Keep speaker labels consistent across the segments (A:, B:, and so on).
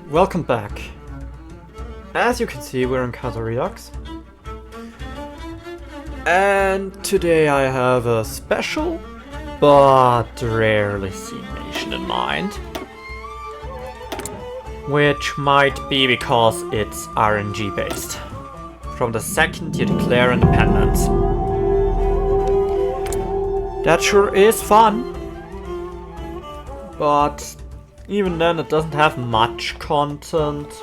A: Welcome back. As you can see, we're in Casa Redux. And today I have a special, but rarely seen nation in mind. Which might be because it's RNG based. From the second you declare independence. That sure is fun. But even then it doesn't have much content.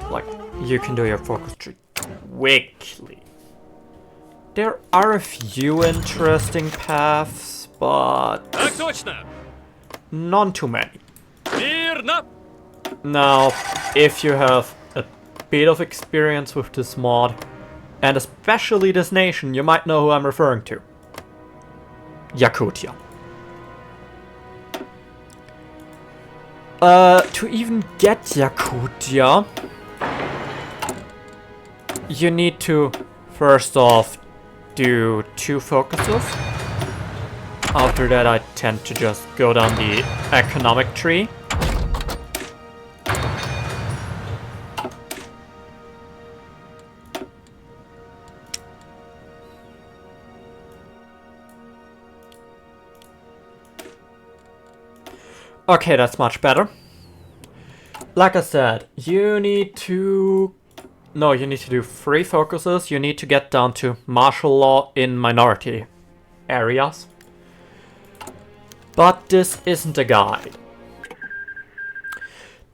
A: Like, you can do your focus tree quickly. There are a few interesting paths, but none too many. Now, if you have a bit of experience with this mod, and especially this nation, you might know who I'm referring to. Yakutia. To even get Yakutia, you need to first off do 2 focuses. After that I tend to just go down the economic tree. Okay, that's much better. Like I said, you need to do 3 focuses. You need to get down to martial law in minority areas. But this isn't a guide.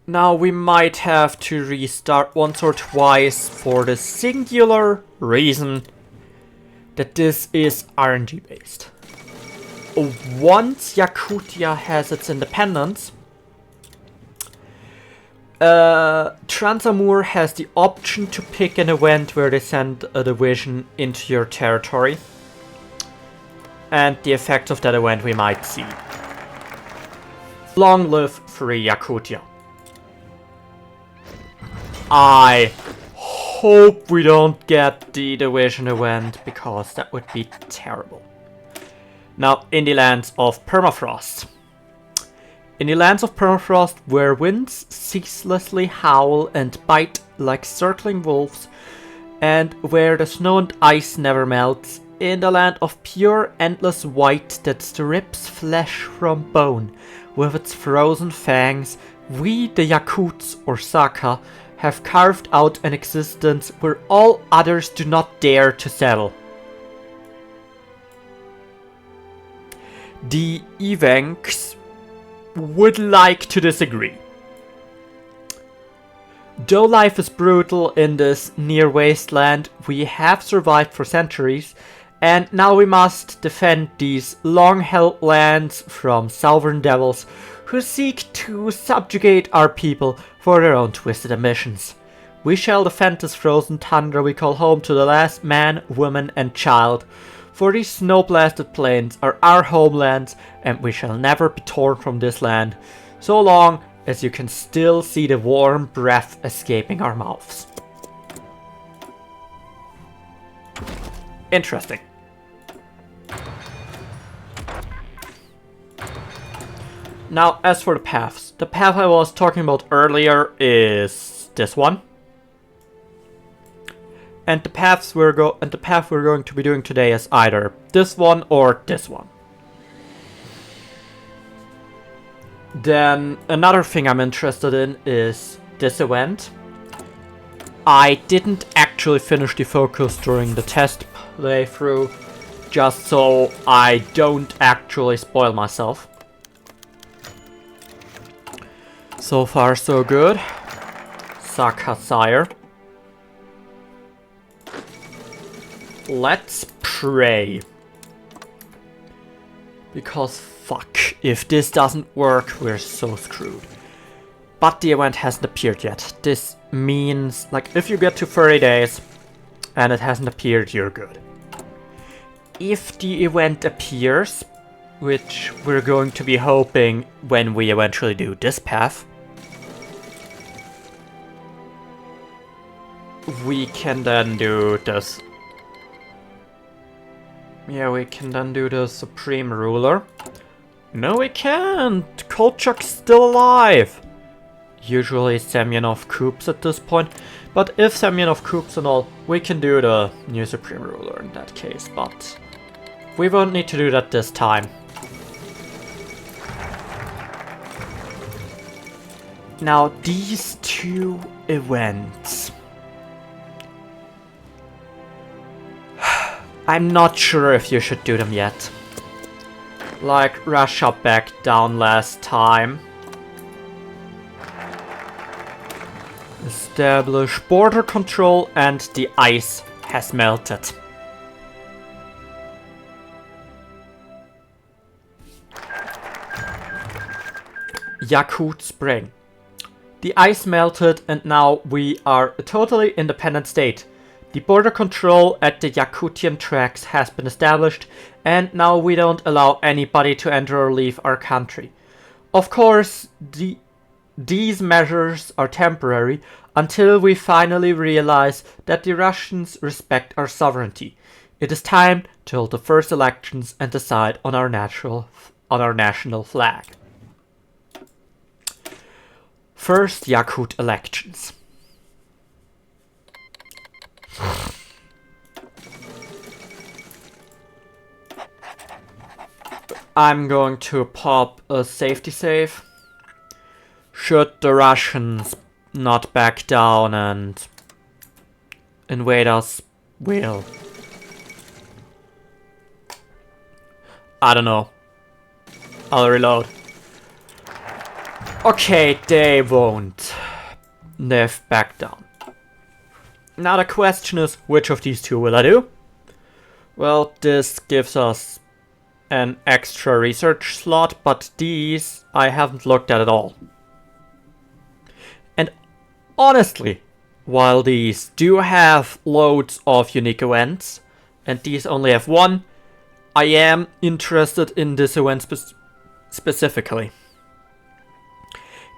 A: Now we might have to restart once or twice for the singular reason that this is RNG based. Once Yakutia has its independence, Transamur has the option to pick an event where they send a division into your territory. And the effect of that event we might see. Long live free Yakutia. I hope we don't get the division event, because that would be terrible. Now, in the lands of Permafrost. In the lands of Permafrost, where winds ceaselessly howl and bite like circling wolves, and where the snow and ice never melts, in the land of pure endless white that strips flesh from bone with its frozen fangs, we, the Yakuts or Saka, have carved out an existence where all others do not dare to settle. The Evenks would like to disagree. Though life is brutal in this near wasteland, we have survived for centuries, and now we must defend these long-held lands from southern devils who seek to subjugate our people for their own twisted ambitions. We shall defend this frozen tundra we call home to the last man, woman and child. For these snow-blasted plains are our homelands, and we shall never be torn from this land, so long as you can still see the warm breath escaping our mouths. Interesting. Now, as for the paths, the path I was talking about earlier is this one. And the path we're going to be doing today is either this one or this one. Then another thing I'm interested in is this event. I didn't actually finish the focus during the test playthrough, just so I don't actually spoil myself. So far so good. Saka Sire. Let's pray. Because fuck, if this doesn't work, we're so screwed. But the event hasn't appeared yet. This means, like, if you get to 30 days and it hasn't appeared, you're good. If the event appears, which we're going to be hoping when we eventually do this path, we can then do this. Yeah, we can then do the Supreme Ruler. No, we can't! Kolchak's still alive! usually Semyonov coups at this point. But if Semyonov coups and all, we can do the new Supreme Ruler in that case, but we won't need to do that this time. Now, these two events. I'm not sure if you should do them yet. Like, Russia backed down last time. Establish border control and the ice has melted. Yakut Spring. The ice melted and now we are a totally independent state. The border control at the Yakutian tracks has been established and now we don't allow anybody to enter or leave our country. Of course, these measures are temporary until we finally realize that the Russians respect our sovereignty. It is time to hold the first elections and decide on our national flag. First Yakut elections. I'm going to pop a safety save. Should the Russians not back down and invade us, will. I don't know. I'll reload. Okay, they won't. They've backed down. Now the question is, which of these two will I do? Well, this gives us an extra research slot, but these I haven't looked at all. And honestly, while these do have loads of unique events, and these only have one, I am interested in this event specifically.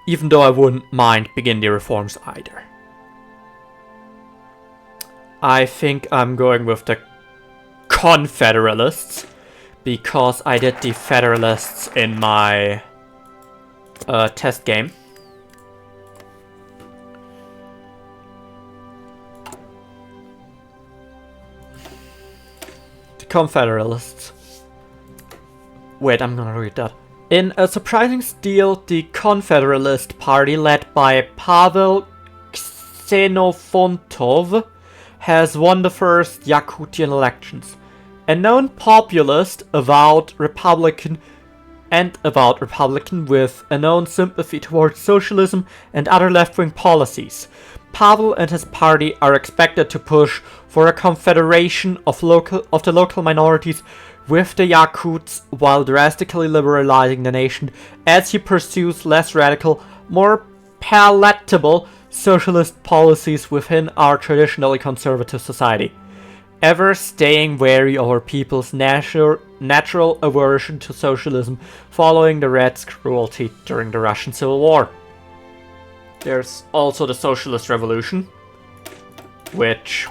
A: Even though I wouldn't mind begin the reforms either. I think I'm going with the Confederalists, because I did the Federalists in my test game. The Confederalists. Wait, I'm gonna read that. In a surprising steal, the Confederalist Party, led by Pavel Xenofontov, has won the first Yakutian elections. A known populist, avowed Republican with a known sympathy towards socialism and other left-wing policies. Pavel and his party are expected to push for a confederation of the local minorities with the Yakuts while drastically liberalizing the nation as he pursues less radical, more palatable socialist policies within our traditionally conservative society. Ever staying wary of our people's natural aversion to socialism following the Reds' cruelty during the Russian Civil War. There's also the Socialist Revolution, which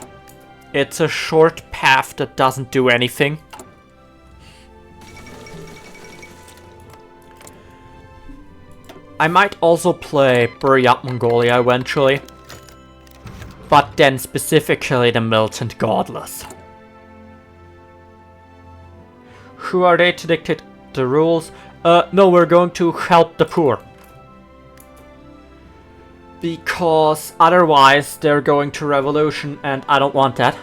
A: it's a short path that doesn't do anything. I might also play Buryat Mongolia eventually, but then specifically the Militant Godless. Who are they to dictate the rules? No, we're going to help the poor. Because otherwise they're going to revolution and I don't want that.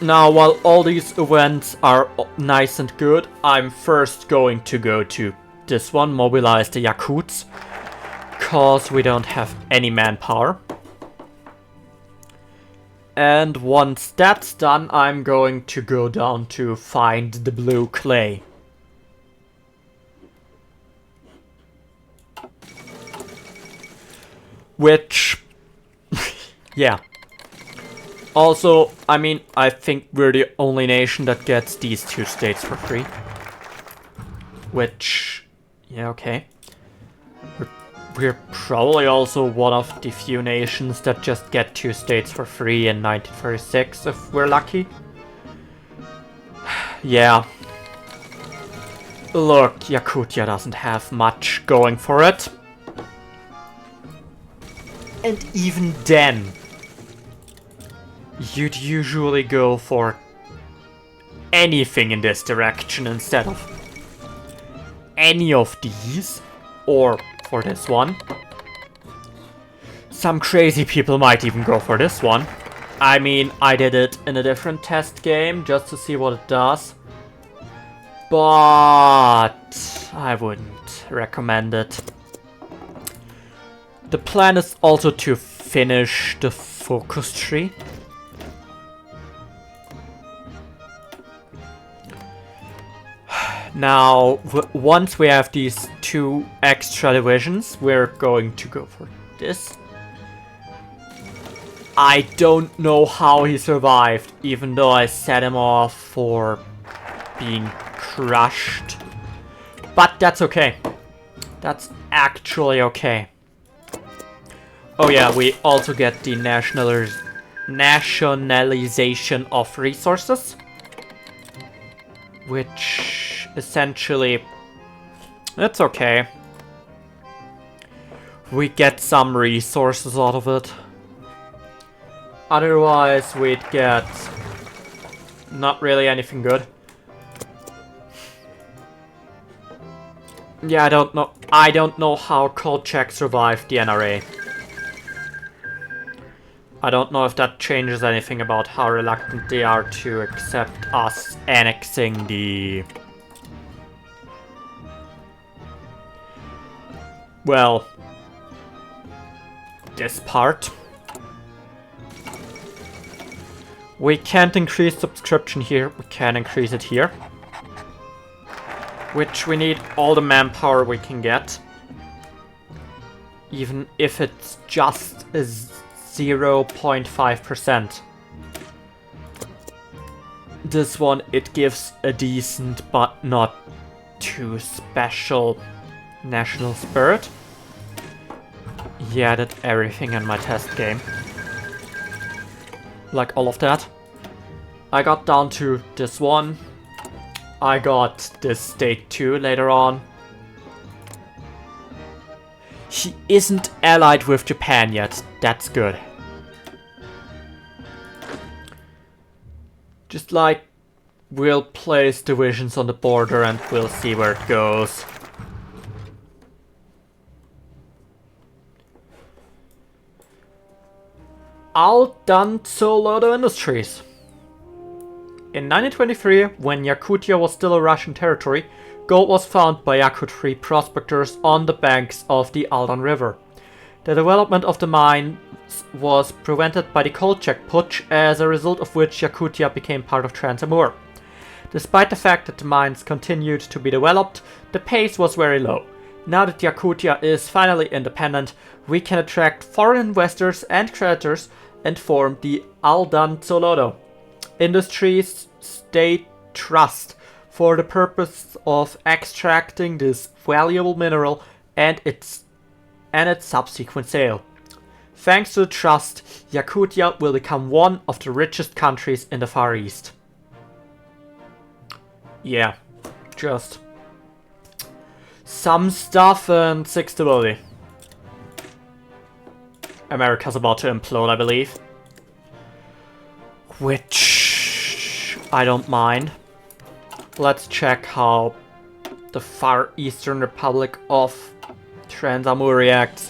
A: Now, while all these events are nice and good, I'm first going to go to this one, mobilize the Yakuts, cause we don't have any manpower. And once that's done, I'm going to go down to find the blue clay. Which, yeah. Also, I mean, I think we're the only nation that gets these two states for free. Which, yeah, okay. We're probably also one of the few nations that just get two states for free in 1936, if we're lucky. Yeah. Look, Yakutia doesn't have much going for it. And even then, you'd usually go for anything in this direction instead of any of these, or for this one. Some crazy people might even go for this one. I mean, I did it in a different test game just to see what it does. But I wouldn't recommend it. The plan is also to finish the focus tree. Now, once we have these 2 extra divisions, we're going to go for this. I don't know how he survived, even though I set him off for being crushed. But that's okay. That's actually okay. Oh yeah, we also get the nationalization of resources. Which essentially, it's okay. We get some resources out of it. Otherwise, we'd get not really anything good. Yeah, I don't know how Kolchak survived the NRA. I don't know if that changes anything about how reluctant they are to accept us annexing the... well, this part. We can't increase subscription here, we can increase it here. Which we need all the manpower we can get. Even if it's just a 0.5%. This one, it gives a decent but not too special national spirit. Yeah, I did everything in my test game. Like all of that. I got down to this one. I got this state 2 later on. He isn't allied with Japan yet. That's good. Just like, we'll place divisions on the border and we'll see where it goes. Aldanzolodo Industries. In 1923, when Yakutia was still a Russian territory, gold was found by Yakutia prospectors on the banks of the Aldan River. The development of the mine was prevented by the Kolchak Putsch, as a result of which Yakutia became part of Trans-Amur. Despite the fact that the mines continued to be developed, the pace was very low. Now that Yakutia is finally independent, we can attract foreign investors and creditors and form the Aldanzolodo Industries State Trust for the purpose of extracting this valuable mineral and its subsequent sale. Thanks to the trust, Yakutia will become one of the richest countries in the Far East. Yeah, just some stuff and 6 stability. America's about to implode, I believe. Which I don't mind. Let's check how the Far Eastern Republic of Trans-Amur reacts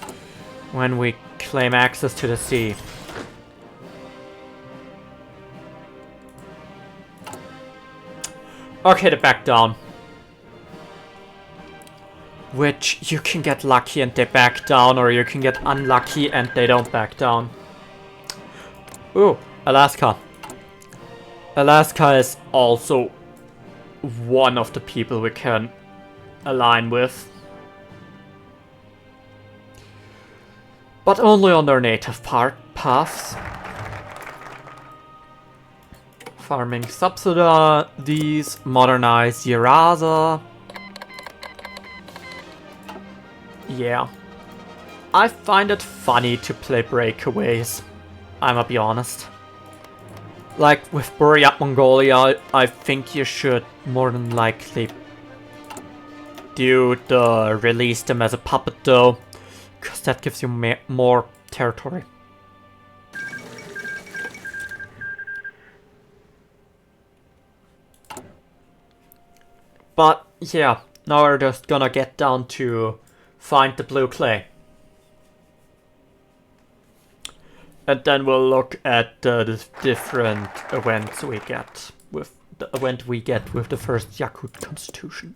A: when we claim access to the sea. Okay, they back down. Which, you can get lucky and they back down, or you can get unlucky and they don't back down. Ooh, Alaska. Alaska is also one of the people we can align with. But only on their native paths. Farming subsidies, modernize Yeraza. Yeah. I find it funny to play breakaways. I'ma be honest. Like with Buryat Mongolia, I think you should more than likely Dude, release them as a puppet though, because that gives you more territory. But yeah, now we're just gonna get down to find the blue clay. And then we'll look at the different events we get with the event we get with the first Yakut constitution.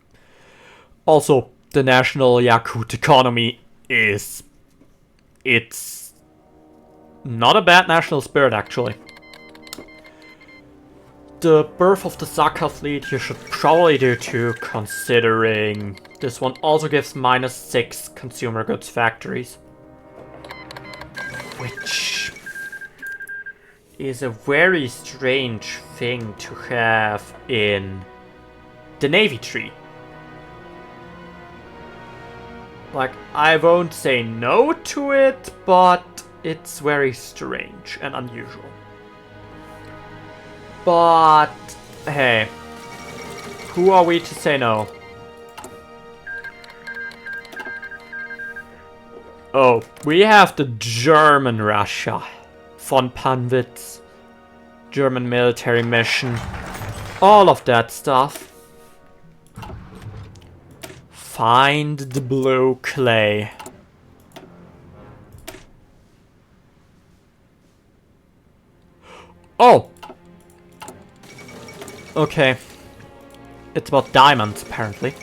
A: Also, the national Yakut economy it's not a bad national spirit actually. The birth of the Saka fleet you should probably do too, considering this one also gives -6 consumer goods factories. Which is a very strange thing to have in the Navy tree. Like, I won't say no to it, but it's very strange and unusual. But, hey, who are we to say no? Oh, we have the German Russia. Von Panwitz, German military mission, all of that stuff. Find the blue clay. Oh! Okay. It's about diamonds, apparently.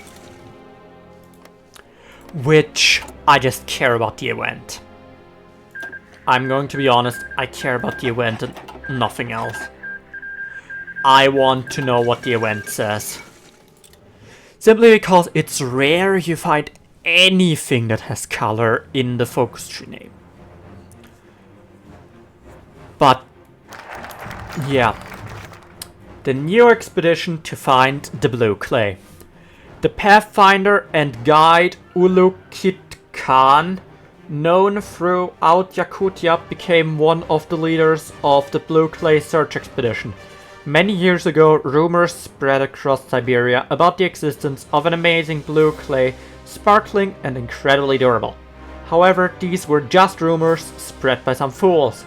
A: Which, I just care about the event. I'm going to be honest, I care about the event and nothing else. I want to know what the event says. Simply because it's rare you find anything that has color in the focus tree name. But, yeah. The new expedition to find the blue clay. The Pathfinder and guide Ulukit Khan, known throughout Yakutia, became one of the leaders of the blue clay search expedition. Many years ago, rumors spread across Siberia about the existence of an amazing blue clay, sparkling and incredibly durable. However, these were just rumors spread by some fools.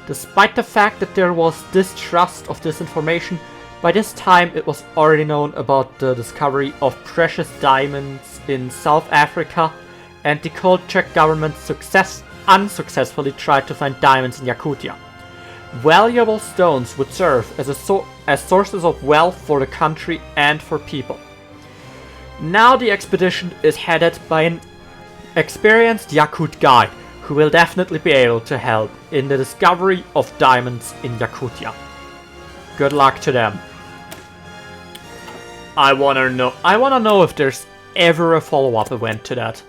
A: Despite the fact that there was distrust of this information, by this time it was already known about the discovery of precious diamonds in South Africa, and the Kolchak government unsuccessfully tried to find diamonds in Yakutia. Valuable stones would serve as sources of wealth for the country and for people. Now the expedition is headed by an experienced Yakut guide who will definitely be able to help in the discovery of diamonds in Yakutia. Good luck to them. I wanna know if there's ever a follow-up event to that.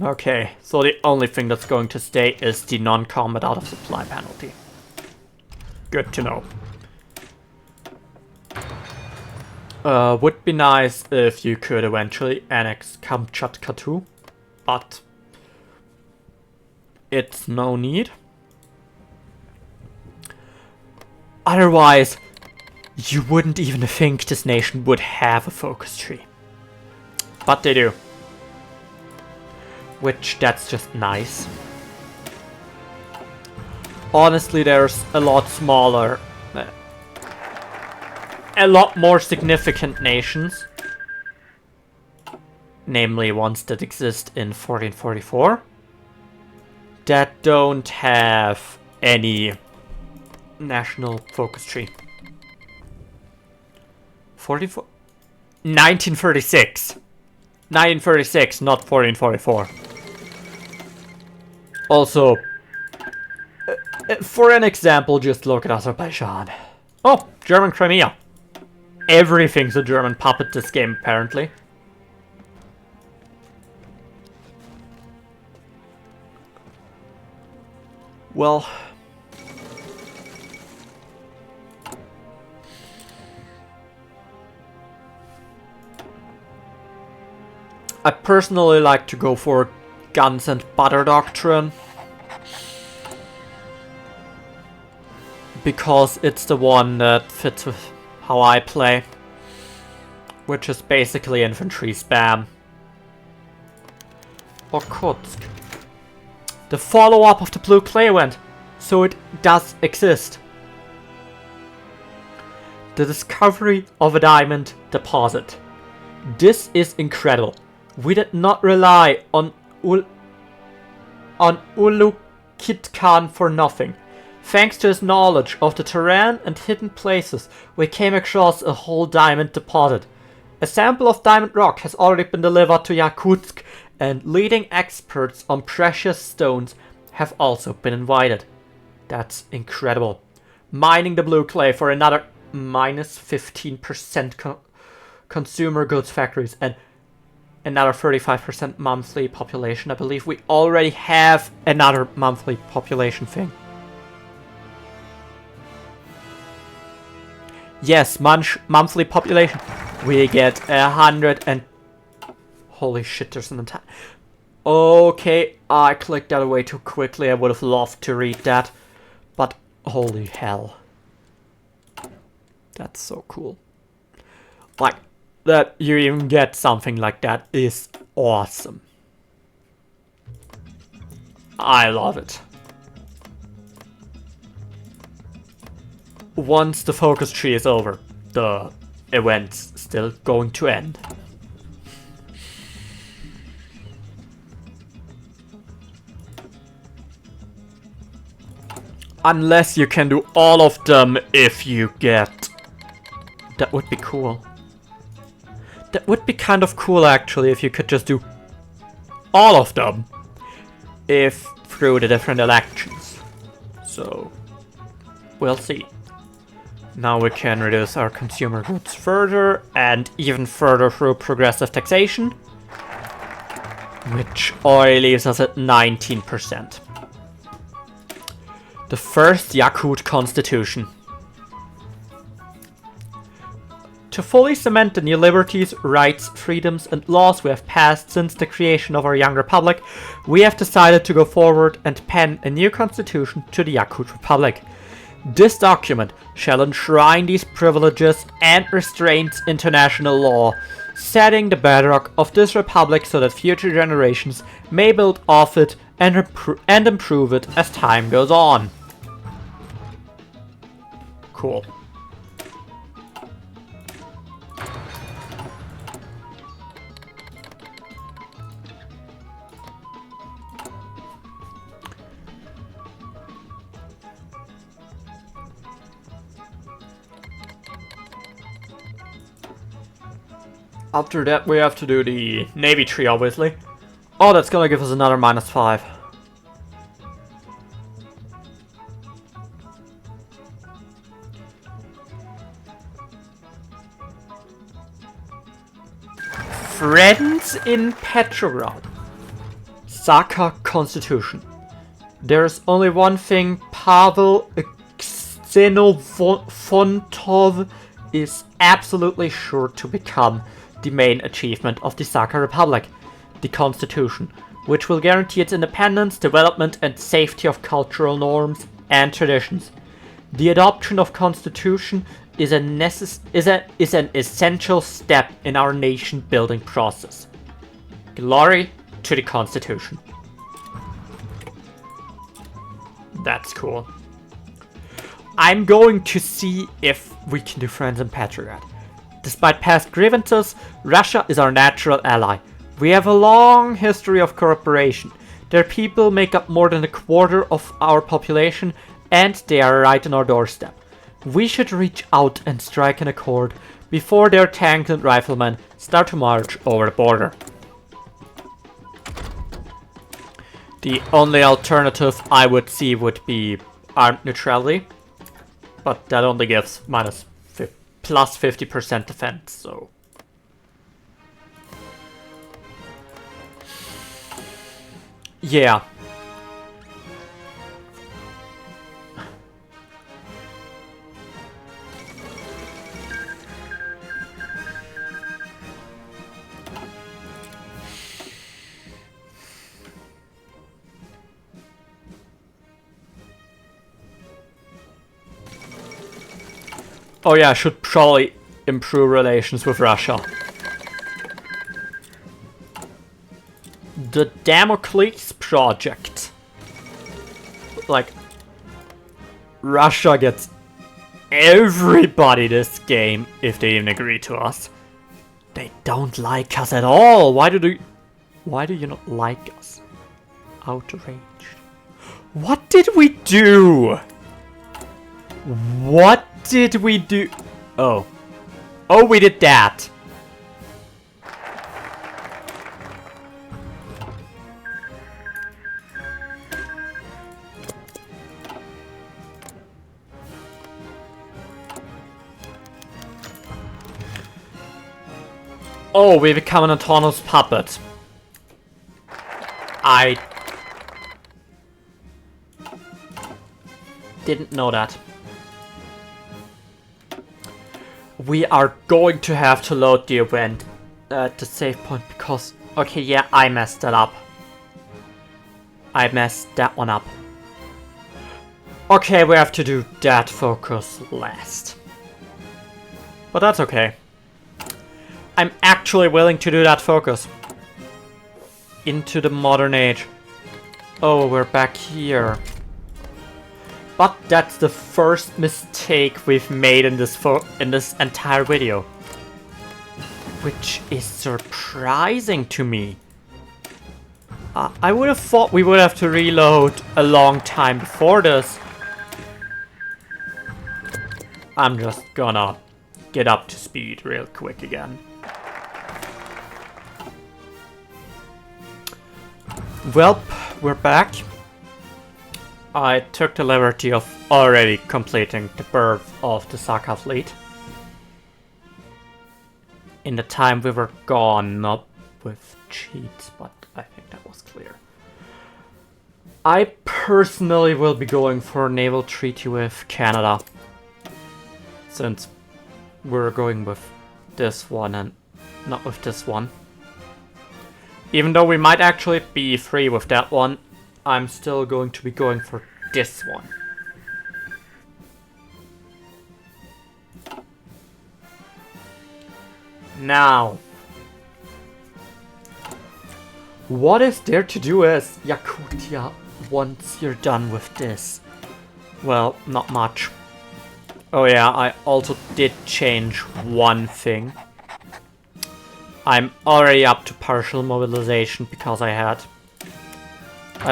A: Okay, so the only thing that's going to stay is the non-combat out of supply penalty. Good to know. Would be nice if you could eventually annex Kamchatka too, but it's no need. Otherwise, you wouldn't even think this nation would have a focus tree. But they do. Which, that's just nice. Honestly, there's a lot smaller, a lot more significant nations. Namely, ones that exist in 1444. That don't have any national focus tree. 1936. 1936, not 1444. Also, for an example, just look at Azerbaijan. Oh, German Crimea. Everything's a German puppet this game, apparently. Well, I personally like to go for guns and butter doctrine. because it's the one that fits with how I play, which is basically infantry spam. Irkutsk. The follow-up of the blue clay event, so it does exist. The discovery of a diamond deposit. This is incredible. We did not rely on Ulukitkan for nothing. Thanks to his knowledge of the terrain and hidden places, we came across a whole diamond deposit. A sample of diamond rock has already been delivered to Yakutsk, and leading experts on precious stones have also been invited. That's incredible. Mining the blue clay for another minus 15% consumer goods factories and another 35% monthly population. I believe we already have another monthly population thing. Yes, monthly population. We get 100 and... Holy shit, there's an entire... Okay, I clicked that away too quickly. I would have loved to read that. But holy hell. That's so cool. Like, that you even get something like that is awesome. I love it. Once the focus tree is over, the event's still going to end. Unless you can do all of them if you get... That would be cool. That would be kind of cool actually if you could just do all of them if through the different elections. So, we'll see. Now we can reduce our consumer goods further and even further through progressive taxation, which already leaves us at 19%. The first Yakut constitution. To fully cement the new liberties, rights, freedoms and laws we have passed since the creation of our young republic, we have decided to go forward and pen a new constitution to the Yakut Republic. This document shall enshrine these privileges and restraints into national law, setting the bedrock of this republic so that future generations may build off it and improve it as time goes on. Cool. After that we have to do the Navy tree, obviously. Oh, that's gonna give us another -5. Friends in Petrograd. Saka Constitution. There's only one thing Pavel Xenofontov is absolutely sure to become the main achievement of the Saka Republic, the Constitution, which will guarantee its independence, development and safety of cultural norms and traditions. The adoption of Constitution is an essential step in our nation building process. Glory to the Constitution. That's cool. I'm going to see if we can do friends in Petrograd. Despite past grievances, Russia is our natural ally. We have a long history of cooperation. Their people make up more than a quarter of our population, and they are right on our doorstep. We should reach out and strike an accord before their tanks and riflemen start to march over the border. The only alternative I would see would be armed neutrality, but that only gives plus 50% defense, so... Yeah. Oh yeah, I should probably improve relations with Russia. The Damocles Project. Like, Russia gets everybody this game if they even agree to us. They don't like us at all. Why do you not like us? Outraged. What did we do? What did we do? Oh. Oh, we did that. Oh, we become an autonomous puppet. I didn't know that. We are going to have to load the event at the save point because... Okay, yeah, I messed that up. I messed that one up. Okay, we have to do that focus last. But that's okay. I'm actually willing to do that focus. Into the modern age. Oh, we're back here. But that's the first mistake we've made in this entire video. Which is surprising to me. I would have thought we would have to reload a long time before this. I'm just gonna get up to speed real quick again. Welp, we're back. I took the liberty of already completing the birth of the Saka fleet. In the time we were gone, not with cheats, but I think that was clear. I personally will be going for a naval treaty with Canada. Since we're going with this one and not with this one. Even though we might actually be free with that one, I'm still going to be going for this one. Now, what is there to do as Yakutia once you're done with this? Well, not much. Oh yeah, I also did change one thing. I'm already up to partial mobilization because I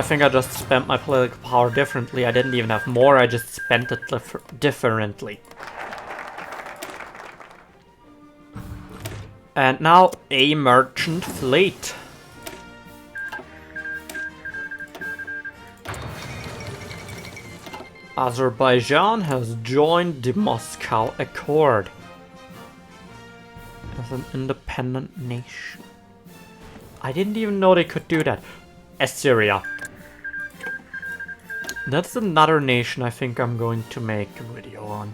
A: think I just spent my political power differently. I didn't even have more, I just spent it differently. And now a merchant fleet. Azerbaijan has joined the Moscow Accord as an independent nation. I didn't even know they could do that. Assyria. That's another nation I think I'm going to make a video on.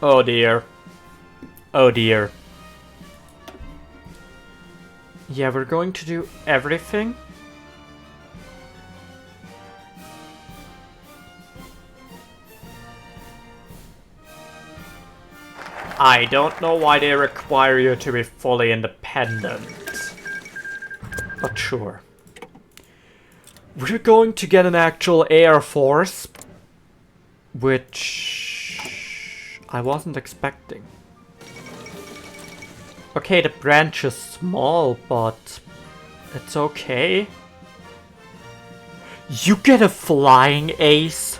A: Oh dear. Oh dear. Yeah, we're going to do everything. I don't know why they require you to be fully independent. But sure. We're going to get an actual air force. Which I wasn't expecting. Okay, the branch is small, but it's okay. You get a flying ace?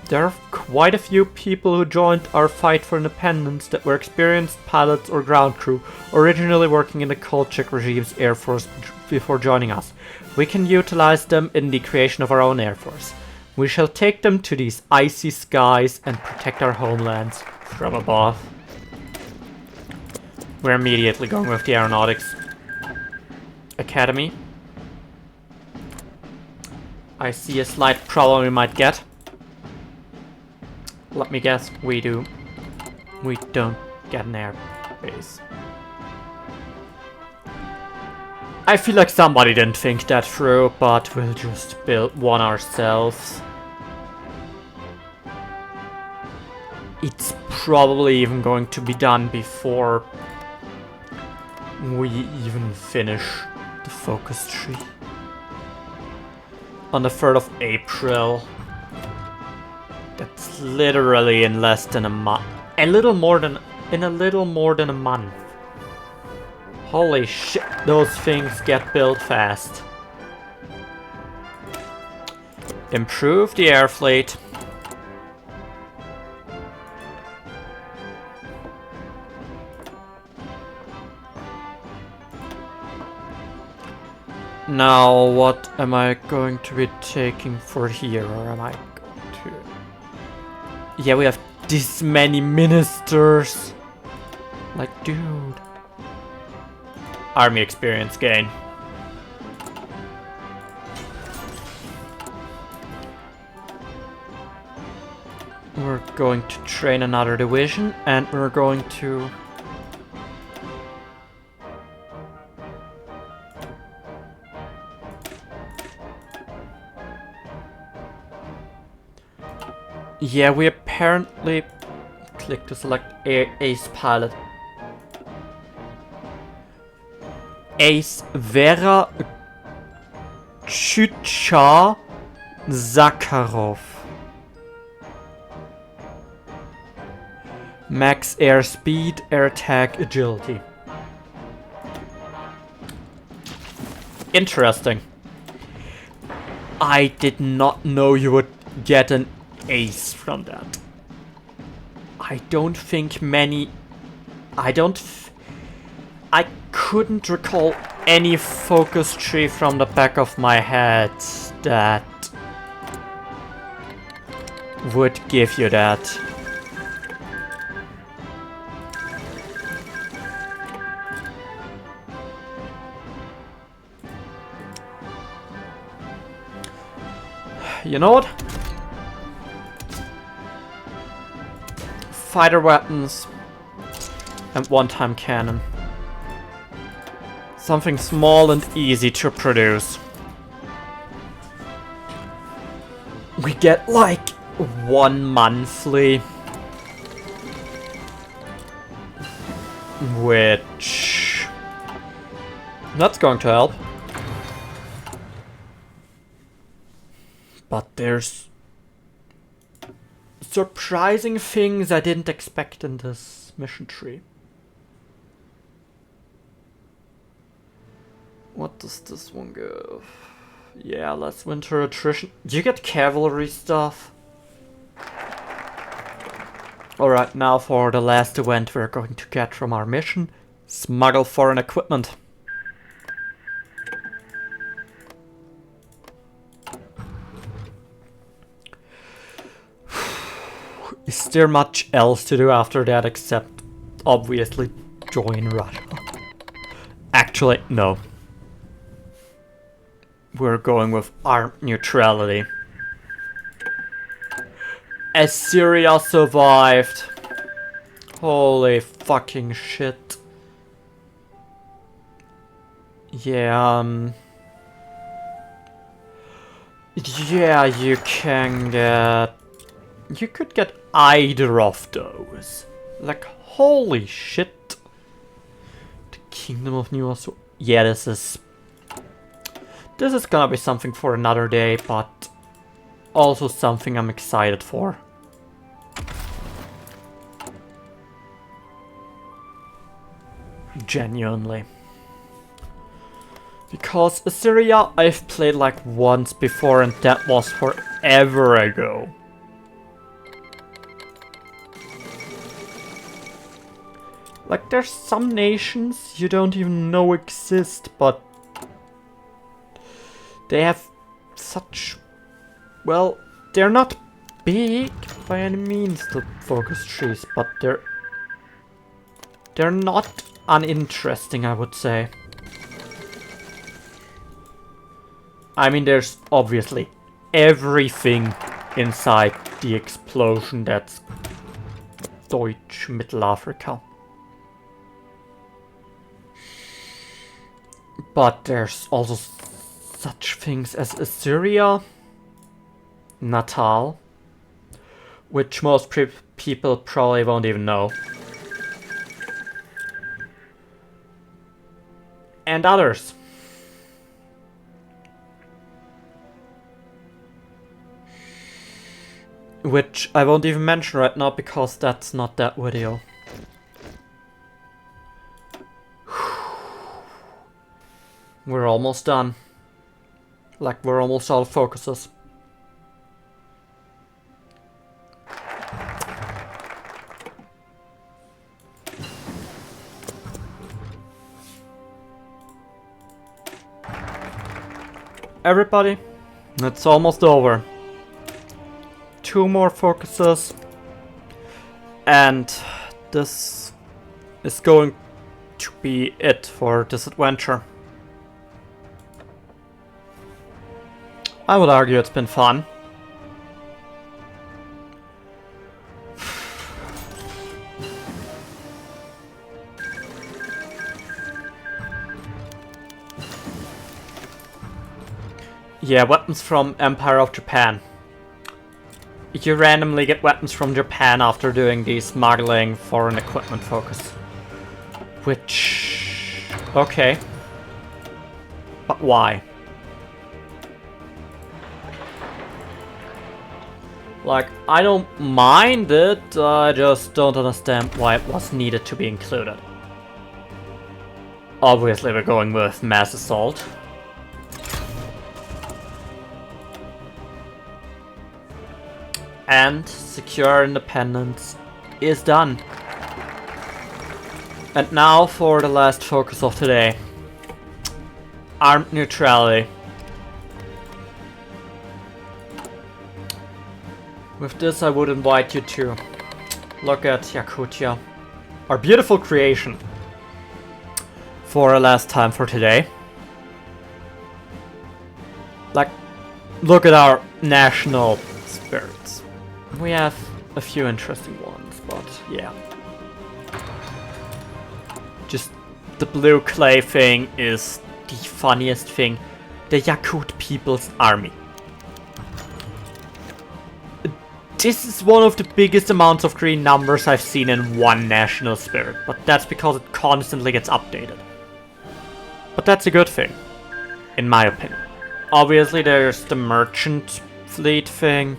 A: There are quite a few people who joined our fight for independence that were experienced pilots or ground crew, originally working in the Kolchak regime's air force before joining us. We can utilize them in the creation of our own air force. We shall take them to these icy skies and protect our homelands from above. We're immediately going with the Aeronautics Academy. I see a slight problem we might get. Let me guess, we do. We don't get an air base. I feel like somebody didn't think that through, but we'll just build one ourselves. It's probably even going to be done before we even finish the focus tree. On the 3rd of April. That's literally in less than a month. In a little more than a month. Holy shit, those things get built fast. Improve the air fleet. Now, what am I going to be taking for here, or am I going to... Yeah, we have this many ministers. Like, dude. Army experience gain. We're going to train another division, and we're going to... Yeah, we apparently click to select Ace Pilot. Ace Vera Chucha Zakharov. Max airspeed, air attack, agility. Interesting. I did not know you would get an ace from that. I don't think many... I couldn't recall any focus tree from the back of my head that would give you that. You know what? Fighter weapons and one-time cannon. Something small and easy to produce. We get like one monthly, which that's going to help. But there's surprising things I didn't expect in this mission tree. What does this one give? Yeah, less winter attrition. Do you get cavalry stuff? Alright, now for the last event we're going to get from our mission. Smuggle foreign equipment. Is there much else to do after that except obviously join Russia? Actually, no. We're going with armed neutrality. Assyria survived. Holy fucking shit. Yeah, yeah, you can get... You could get either of those. Like, holy shit. The Kingdom of New Assyria. Yeah, this is gonna be something for another day, but also something I'm excited for. Genuinely. Because Assyria I've played like once before, and that was forever ago. Like, there's some nations you don't even know exist, but they have such... Well, they're not big by any means, the focus trees, but they're not uninteresting, I would say. I mean, there's obviously everything inside the explosion that's Deutsch Mittelafrika. But there's also such things as Assyria, Natal, which most people probably won't even know. And others. Which I won't even mention right now because that's not that video. We're almost done. Like, we're almost out of focuses. Everybody, it's almost over. 2 more focuses. And this is going to be it for this adventure. I would argue it's been fun. Yeah, weapons from Empire of Japan. You randomly get weapons from Japan after doing the smuggling foreign equipment focus. Which... okay. But why? Like, I don't mind it, I just don't understand why it was needed to be included. Obviously we're going with mass assault. And secure independence is done. And now for the last focus of today. Armed neutrality. With this I would invite you to look at Yakutia, our beautiful creation, for a last time for today. Like, look at our national spirits. We have a few interesting ones, but yeah. Just the blue clay thing is the funniest thing. The Yakut People's Army. This is one of the biggest amounts of green numbers I've seen in one national spirit, but that's because it constantly gets updated. But that's a good thing, in my opinion. Obviously there's the merchant fleet thing,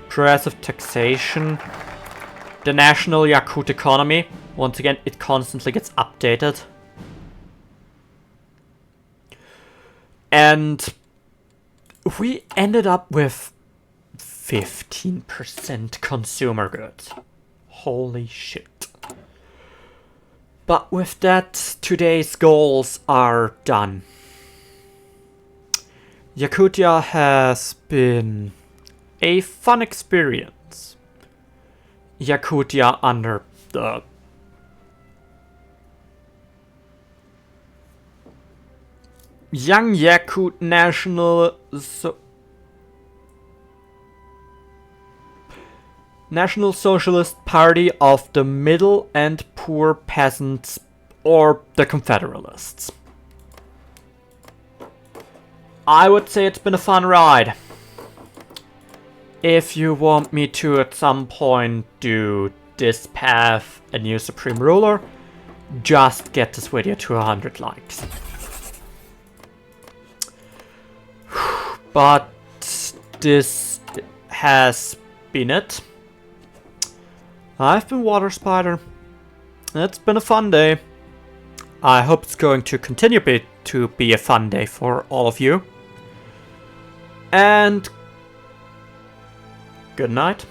A: progressive taxation, the national Yakut economy. Once again, it constantly gets updated. And we ended up with 15% consumer goods. Holy shit. But with that, today's goals are done. Yakutia has been a fun experience. Yakutia under the Young Yakut National Socialist Party of the Middle and Poor Peasants, or the Confederalists. I would say it's been a fun ride. If you want me to at some point do this path, a new Supreme Ruler, just get this video to 100 likes. But this has been it. I've been Water Spider. It's been a fun day. I hope it's going to continue to be a fun day for all of you. And good night.